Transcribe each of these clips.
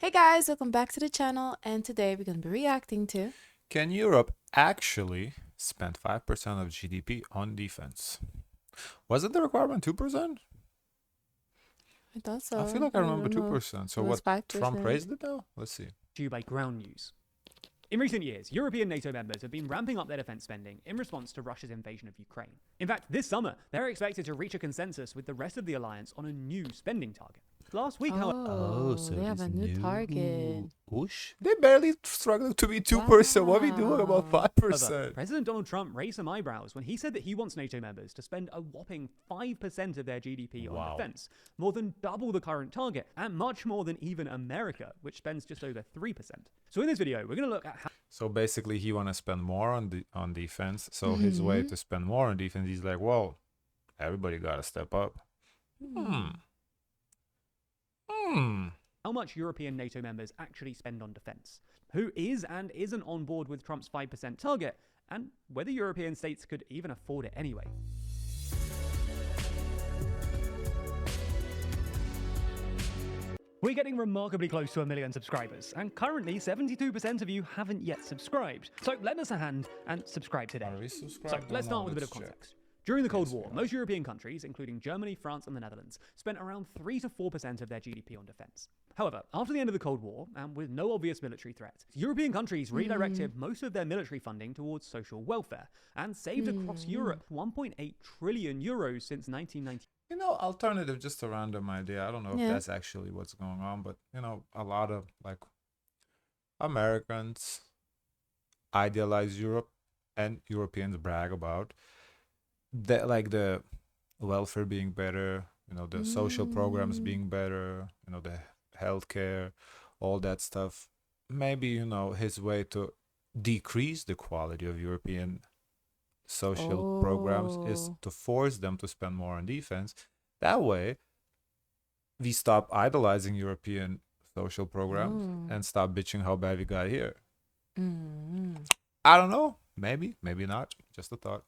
Hey guys, welcome back to the channel, and today we're going to be reacting to... Can Europe actually spend 5% of GDP on defense? Wasn't the requirement 2%? I thought I so. feel like I I remember don't know. 2%. So It was what, Trump 5%. raised it now? Let's see. Due by ground news. In recent years, European NATO members have been ramping up their defense spending in response to Russia's invasion of Ukraine. In fact, this summer, they're expected to reach a consensus with the rest of the alliance on a new spending target. Last week, however, They have a new target. Whoosh. They barely struggling to be 2%. What are we doing about Wow. 5%? President Donald Trump raised some eyebrows when he said that he wants NATO members to spend a whopping 5% of their GDP on Wow. defense, more than double the current target, and much more than even America, which spends just over 3%. So in this video, we're going to look at how So basically, he want to spend more on defense. So his way to spend more on defense, he's like, well, everybody got to step up. how much European NATO members actually spend on defense, who is and isn't on board with Trump's 5% target, and whether European states could even afford it anyway. We're getting remarkably close to 1 million subscribers, and currently 72% of you haven't yet subscribed. So lend us a hand and subscribe today. Are we So subscribed? let's start with a bit of context. During the Cold Yes, War, we are. most European countries, including Germany, France, and the Netherlands, spent around 3 to 4% of their GDP on defense. However, after the end of the Cold War, and with no obvious military threat, European countries redirected most of their military funding towards social welfare and saved across Europe 1.8 trillion euros since 1990. You know, alternative, just a random idea. I don't know if Yeah. that's actually what's going on, but you know, a lot of like Americans idealize Europe and Europeans brag about that, like the welfare being better, you know, the social programs being better, you know, the healthcare, all that stuff. Maybe, you know, his way to decrease the quality of European social programs is to force them to spend more on defense. That way, we stop idolizing European social programs and stop bitching how bad we got here. I don't know. Maybe, maybe not. Just a thought.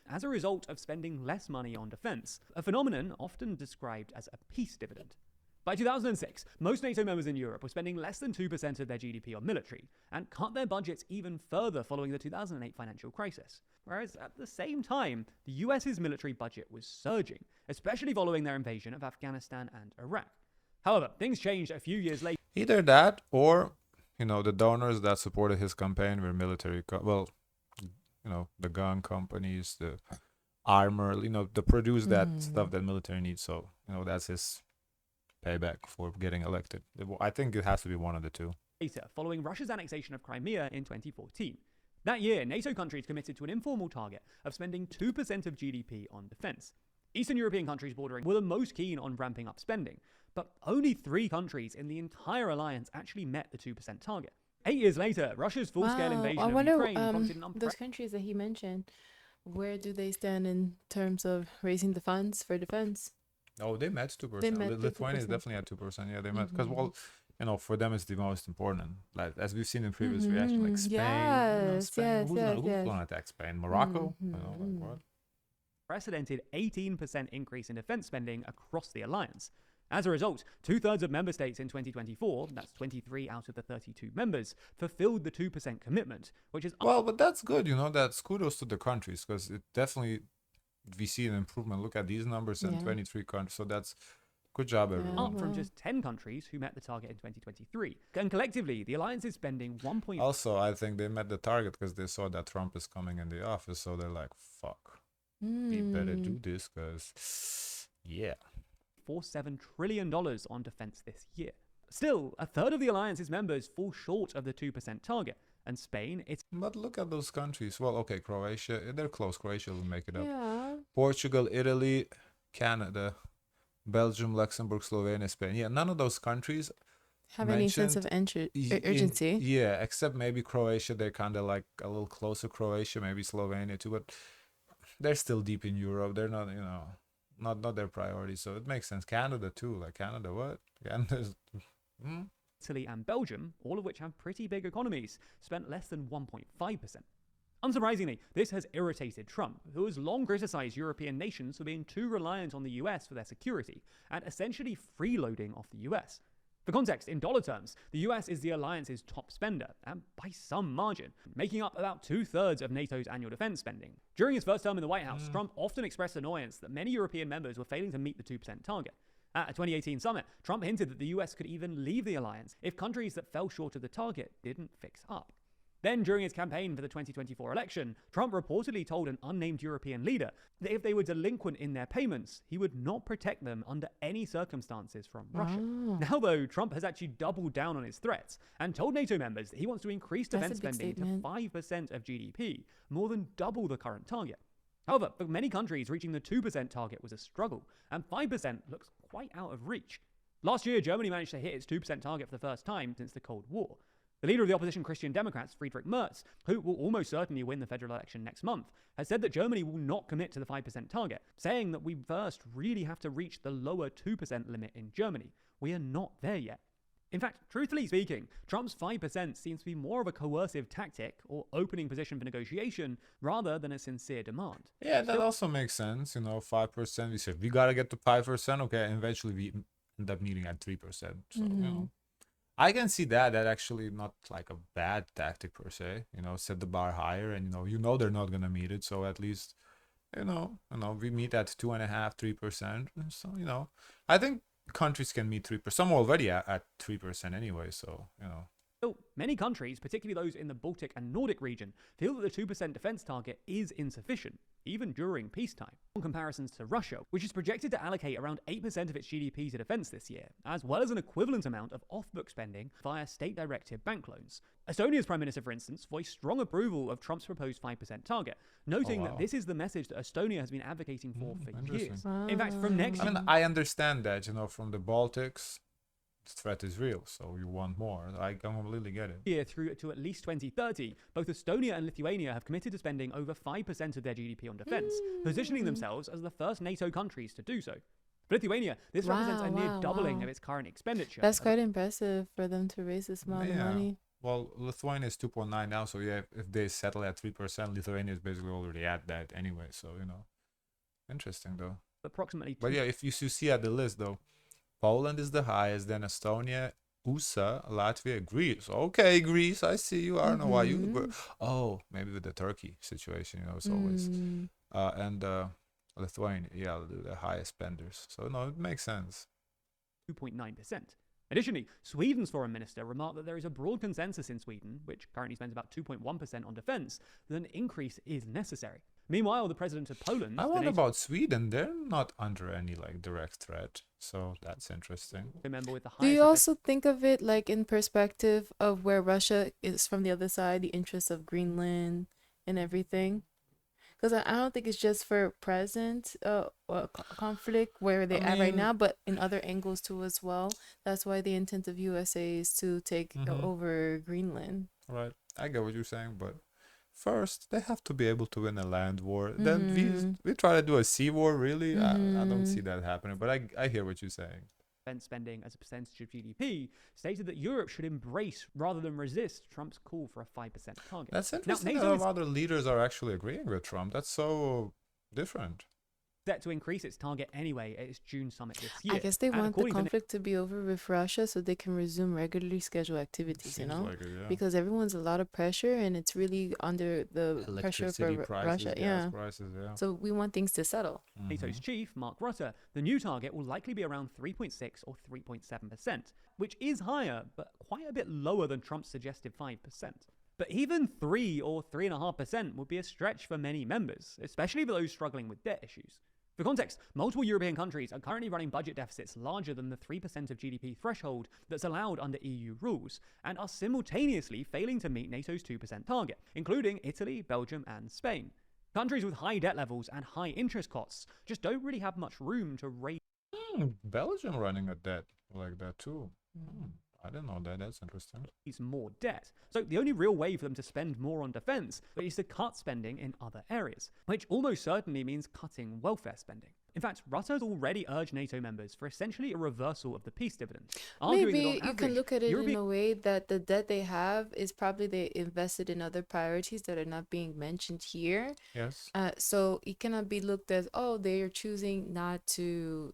As a result of spending less money on defense, a phenomenon often described as a peace dividend. By 2006, most NATO members in Europe were spending less than 2% of their GDP on military and cut their budgets even further following the 2008 financial crisis. Whereas at the same time, the US's military budget was surging, especially following their invasion of Afghanistan and Iraq. However, things changed a few years later. Either that or, you know, the donors that supported his campaign were military, well, you know, the gun companies, the armor, you know, to produce that stuff that military needs. So, you know, that's his payback for getting elected. I think it has to be one of the two. Following Russia's annexation of Crimea in 2014. That year, NATO countries committed to an informal target of spending 2% of GDP on defense. Eastern European countries bordering were the most keen on ramping up spending, but only 3 countries in the entire alliance actually met the 2% target. 8 years later, Russia's full-scale invasion I of wonder, Ukraine prompted an those unprecedented countries that he mentioned, where do they stand in terms of raising the funds for defense? Oh, they met 2%. They met Lithuania is 2%. definitely at 2%. Yeah, they met because, well, you know, for them it's the most important. Like as we've seen in previous reaction, like Spain. Yes, Spain. yes, Who's yes. going to attack Spain? Morocco? You know, like what? 18% increase in defense spending across the alliance. As a result, 2/3 of member states in 2024, that's 23 out of the 32 members, fulfilled the 2% commitment, which is Well, but that's good, you know, that's kudos to the countries because it definitely, we see an improvement. Look at these numbers in 23 countries. So that's good job, everyone. up from just 10 countries who met the target in 2023. And collectively, the alliance is spending 1.4 Also, I think they met the target because they saw that Trump is coming in the office. So they're like, fuck, we better do this because, yeah. $7 trillion on defense this year. Still, 1/3 of the alliance's members fall short of the 2% target. And Spain, it's But look at those countries. Well, okay, Croatia, they're close. Croatia will make it up. Yeah. Portugal, Italy, Canada, Belgium, Luxembourg, Slovenia, Spain. Yeah, none of those countries Have any sense of urgency? Yeah, except maybe Croatia. They're kind of like a little closer. Croatia, maybe Slovenia too, but they're still deep in Europe. They're not, you know, not their priority. So it makes sense. Canada too. Like Canada, what? Canada's. Italy and Belgium, all of which have pretty big economies, spent less than 1.5%. Unsurprisingly, this has irritated Trump, who has long criticized European nations for being too reliant on the US for their security and essentially freeloading off the US. For context, in dollar terms, the US is the alliance's top spender, and by some margin, making up about 2/3 of NATO's annual defense spending. During his first term in the White House, Trump often expressed annoyance that many European members were failing to meet the 2% target. At a 2018 summit, Trump hinted that the US could even leave the alliance if countries that fell short of the target didn't fix up. Then, during his campaign for the 2024 election, Trump reportedly told an unnamed European leader that if they were delinquent in their payments, he would not protect them under any circumstances from Russia. Now, though, Trump has actually doubled down on his threats and told NATO members that he wants to increase defense spending to 5% of GDP, more than double the current target. However, for many countries, reaching the 2% target was a struggle, and 5% looks quite out of reach. Last year, Germany managed to hit its 2% target for the first time since the Cold War. The leader of the opposition Christian Democrats, Friedrich Merz, who will almost certainly win the federal election next month, has said that Germany will not commit to the 5% target, saying that we first really have to reach the lower 2% limit in Germany. We are not there yet. In fact, truthfully speaking, Trump's 5% seems to be more of a coercive tactic or opening position for negotiation rather than a sincere demand. Yeah, that also makes sense. 5%. We said we gotta get to 5%. Okay, and eventually we end up needing at 3%. So I can see that actually not like a bad tactic per se. Set the bar higher, and they're not gonna meet it. So at least we meet at 2.5%, 3%. So I think countries can meet 3%. Some are already at 3% anyway. So Still, many countries, particularly those in the Baltic and Nordic region, feel that the 2% defense target is insufficient, even during peacetime. In comparisons to Russia, which is projected to allocate around 8% of its GDP to defense this year, as well as an equivalent amount of off-book spending via state-directed bank loans. Estonia's Prime Minister, for instance, voiced strong approval of Trump's proposed 5% target, noting that this is the message that Estonia has been advocating for years. In fact, from next year... I understand that, from the Baltics, the threat is real, so you want more. I completely get it. Year through to at least 2030, both Estonia and Lithuania have committed to spending over 5% of their GDP on defense, positioning themselves as the first NATO countries to do so. For Lithuania, this represents a near doubling of its current expenditure. That's quite impressive for them to raise this amount of money. Well, Lithuania is 2.9 now, so yeah, if they settle at 3%, Lithuania is basically already at that anyway, so, Interesting, though. Approximately. But yeah, if you see at the list, though, Poland is the highest, then Estonia, USA, Latvia, Greece. Okay, Greece, I see you. I don't know why you... Oh, maybe with the Turkey situation, it's always... and Lithuania, the highest spenders. So, no, it makes sense. 2.9%. Additionally, Sweden's foreign minister remarked that there is a broad consensus in Sweden, which currently spends about 2.1% on defense, that an increase is necessary. Meanwhile, the president of Poland... I wonder about Sweden. They're not under any direct threat, so that's interesting. Do you also think of it in perspective of where Russia is from the other side, the interests of Greenland and everything? Because I don't think it's just for present conflict where they're at right now, but in other angles too as well. That's why the intent of USA is to take over Greenland. Right. I get what you're saying, but first they have to be able to win a land war. Then we try to do a sea war, really? I don't see that happening, but I hear what you're saying. Defense spending as a percentage of GDP, stated that Europe should embrace rather than resist Trump's call for a 5% target. That's interesting. Now, that other leaders are actually agreeing with Trump. That's so different. Set to increase its target anyway at its June summit this year. I guess they want the conflict to be over with Russia so they can resume regularly scheduled activities, because everyone's a lot of pressure and it's really under the pressure for Russia. Prices, So we want things to settle. NATO's chief, Mark Rutte, the new target will likely be around 3.6 or 3.7%, which is higher, but quite a bit lower than Trump's suggested 5%. But even 3 or 3.5% would be a stretch for many members, especially for those struggling with debt issues. For context, multiple European countries are currently running budget deficits larger than the 3% of GDP threshold that's allowed under EU rules, and are simultaneously failing to meet NATO's 2% target, including Italy, Belgium, and Spain. Countries with high debt levels and high interest costs just don't really have much room to raise. Belgium running a debt like that too. I didn't know that. That's interesting. More debt. So the only real way for them to spend more on defense is to cut spending in other areas, which almost certainly means cutting welfare spending. In fact, Rutte has already urged NATO members for essentially a reversal of the peace dividend. Maybe you can look at it in a way that the debt they have is probably they invested in other priorities that are not being mentioned here. Yes. So it cannot be looked as, they are choosing not to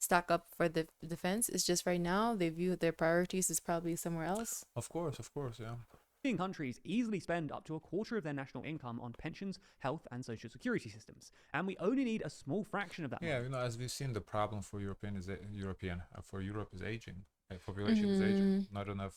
stock up for the defense. It's just right now they view their priorities as probably somewhere else. Of course, yeah. European countries easily spend up to a quarter of their national income on pensions, health, and social security systems, and we only need a small fraction of that Yeah, money. you know, as we've seen, the problem for for Europe is aging. Population is aging. Not enough,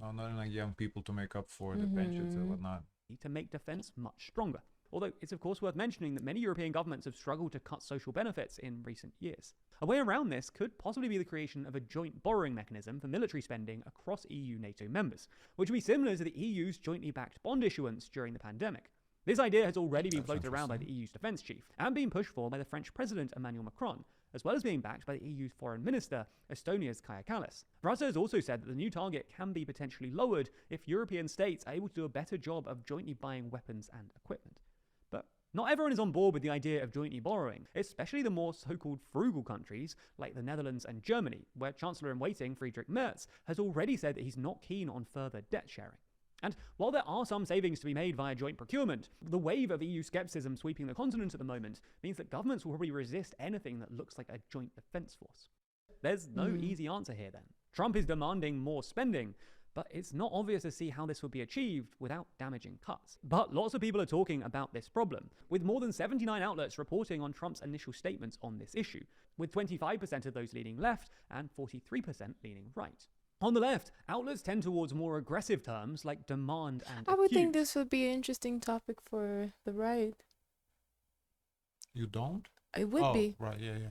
not enough young people to make up for the pensions and whatnot. To make defense much stronger. Although it's of course worth mentioning that many European governments have struggled to cut social benefits in recent years. A way around this could possibly be the creation of a joint borrowing mechanism for military spending across EU NATO members, which would be similar to the EU's jointly backed bond issuance during the pandemic. This idea has already been floated around by the EU's defense chief and been pushed for by the French President Emmanuel Macron, as well as being backed by the EU's foreign minister, Estonia's Kaja Kallas. Russia has also said that the new target can be potentially lowered if European states are able to do a better job of jointly buying weapons and equipment. But not everyone is on board with the idea of jointly borrowing, especially the more so-called frugal countries like the Netherlands and Germany, where Chancellor-in-Waiting Friedrich Merz has already said that he's not keen on further debt sharing. And while there are some savings to be made via joint procurement, the wave of EU skepticism sweeping the continent at the moment means that governments will probably resist anything that looks like a joint defense force. There's no easy answer here then. Trump is demanding more spending, but it's not obvious to see how this would be achieved without damaging cuts. But lots of people are talking about this problem, with more than 79 outlets reporting on Trump's initial statements on this issue, with 25% of those leaning left and 43% leaning right. On the left, outlets tend towards more aggressive terms like demand and I would think accuse. this would be an interesting topic for the right. You don't? It would be. Right, yeah.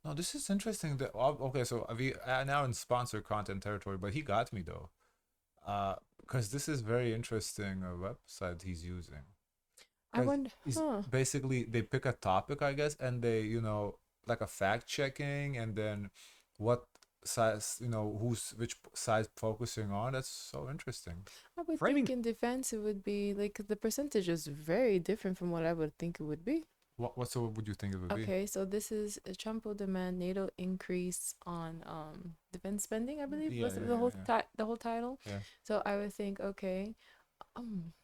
No, this is interesting. Okay, so we are now in sponsor content territory, but he got me though. Because this is very interesting website he's using. I wonder. Basically, they pick a topic, I guess, and they, like a fact checking, and then what size, which side focusing on. That's so interesting. I would Framing- think in defense it would be like the percentage is very different from what I would think it would be. What would you think it would be? Okay, so this is Trump will demand NATO increase on defense spending, I believe. Yeah, Was yeah, the whole yeah. the whole title? Yeah. So I would think, okay,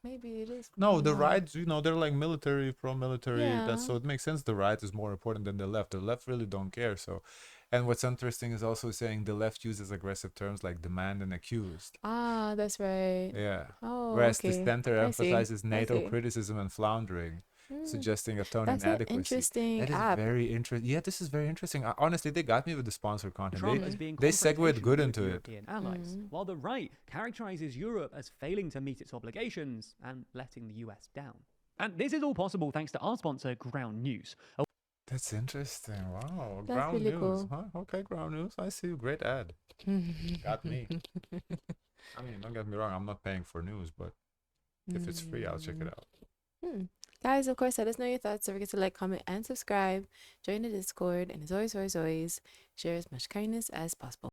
maybe it is. No, the more. right, they're like military, pro-military. Yeah. So it makes sense. The right is more important than the left. The left really don't care. So, and what's interesting is also saying the left uses aggressive terms like demand and accused. Ah, that's right. Yeah. Oh, Whereas okay. the center I see. emphasizes I NATO see. criticism and floundering, suggesting a tone That's an inadequacy. interesting That is app. very interesting. Yeah, this is very interesting. Honestly, they got me with the sponsor content. Trump as being They segued confrontational good with into it. European allies, while the right characterizes Europe as failing to meet its obligations and letting the US down. And this is all possible thanks to our sponsor, Ground News. That's interesting. Wow. That's Ground really news. cool. Huh? Okay, ground news. I see you. Great ad. Got me. I mean, don't get me wrong. I'm not paying for news, but if it's free, I'll check it out. Guys, of course, let us know your thoughts. Don't forget to like, comment, and subscribe. Join the Discord. And as always, share as much kindness as possible.